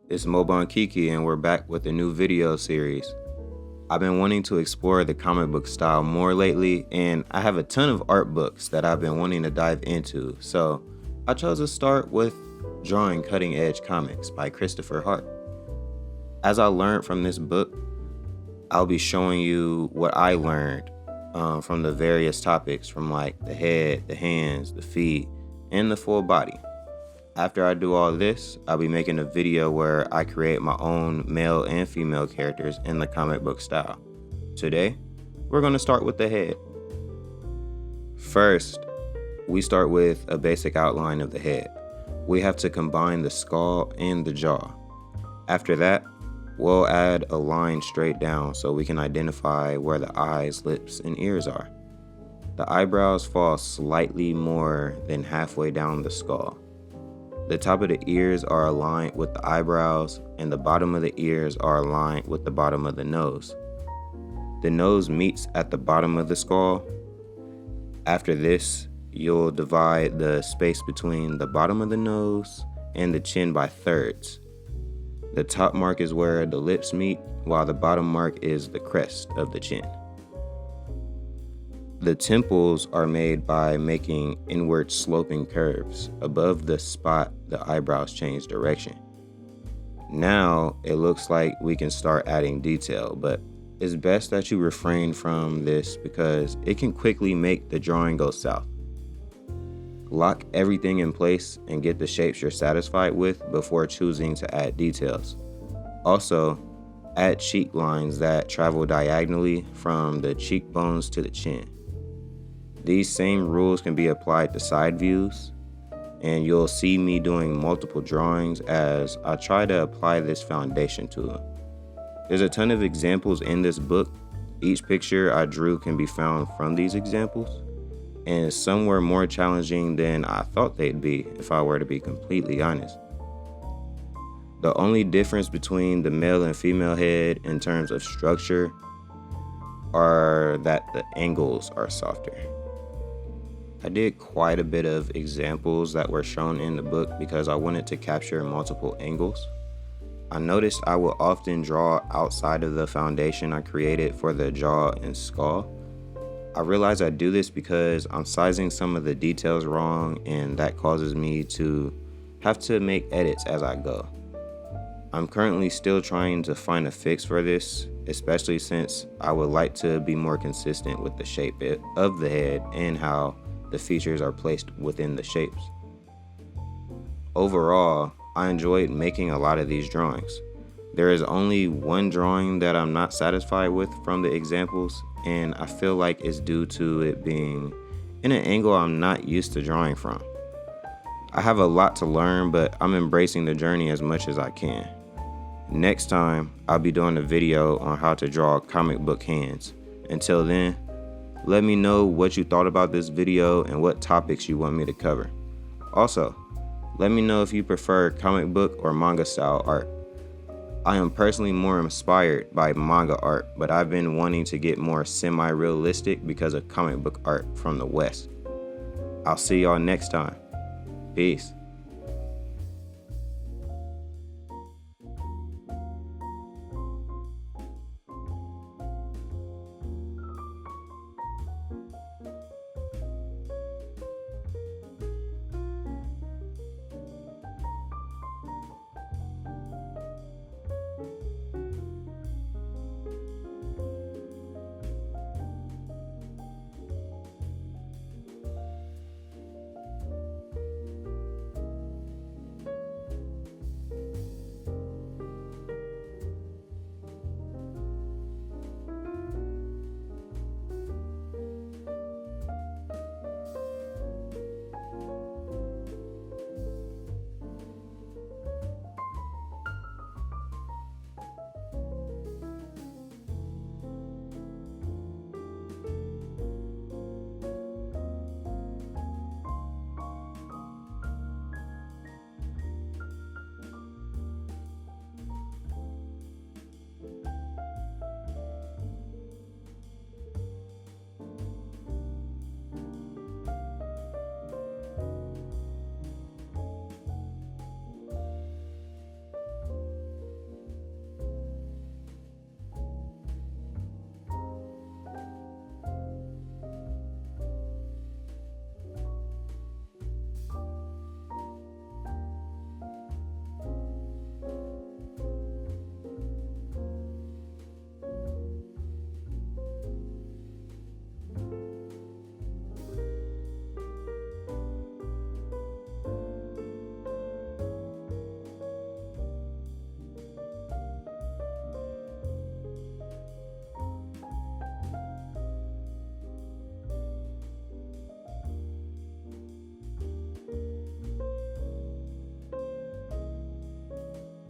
It's Mobon Kiki and we're back with a new video series. I've been wanting to explore the comic book style more lately, and I have a ton of art books that I've been wanting to dive into, so I chose to start with Drawing Cutting Edge Comics by Christopher Hart. As I learned from this book, I'll be showing you what I learned from the various topics, from like the head, the hands, the feet, and the full body. After I do all this, I'll be making a video where I create my own male and female characters in the comic book style. Today, we're going to start with the head. First, we start with a basic outline of the head. We have to combine the skull and the jaw. After that, we'll add a line straight down so we can identify where the eyes, lips, and ears are. The eyebrows fall slightly more than halfway down the skull. The top of the ears are aligned with the eyebrows, and the bottom of the ears are aligned with the bottom of the nose. The nose meets at the bottom of the skull. After this, you'll divide the space between the bottom of the nose and the chin by thirds. The top mark is where the lips meet, while the bottom mark is the crest of the chin. The temples are made by making inward sloping curves. Above the spot, the eyebrows change direction. Now it looks like we can start adding detail, but it's best that you refrain from this because it can quickly make the drawing go south. Lock everything in place and get the shapes you're satisfied with before choosing to add details. Also, add cheek lines that travel diagonally from the cheekbones to the chin. These same rules can be applied to side views, and you'll see me doing multiple drawings as I try to apply this foundation to them. There's a ton of examples in this book. Each picture I drew can be found from these examples, and some were more challenging than I thought they'd be, if I were to be completely honest. The only difference between the male and female head in terms of structure are that the angles are softer. I did quite a bit of examples that were shown in the book because I wanted to capture multiple angles. I noticed I would often draw outside of the foundation I created for the jaw and skull. I realize I do this because I'm sizing some of the details wrong, and that causes me to have to make edits as I go. I'm currently still trying to find a fix for this, especially since I would like to be more consistent with the shape of the head and how the features are placed within the shapes. Overall, I enjoyed making a lot of these drawings. There is only one drawing that I'm not satisfied with from the examples, and I feel like it's due to it being in an angle I'm not used to drawing from. I have a lot to learn, but I'm embracing the journey as much as I can. Next time, I'll be doing a video on how to draw comic book hands. Until then, let me know what you thought about this video and what topics you want me to cover. Also, let me know if you prefer comic book or manga style art. I am personally more inspired by manga art, but I've been wanting to get more semi-realistic because of comic book art from the West. I'll see y'all next time. Peace.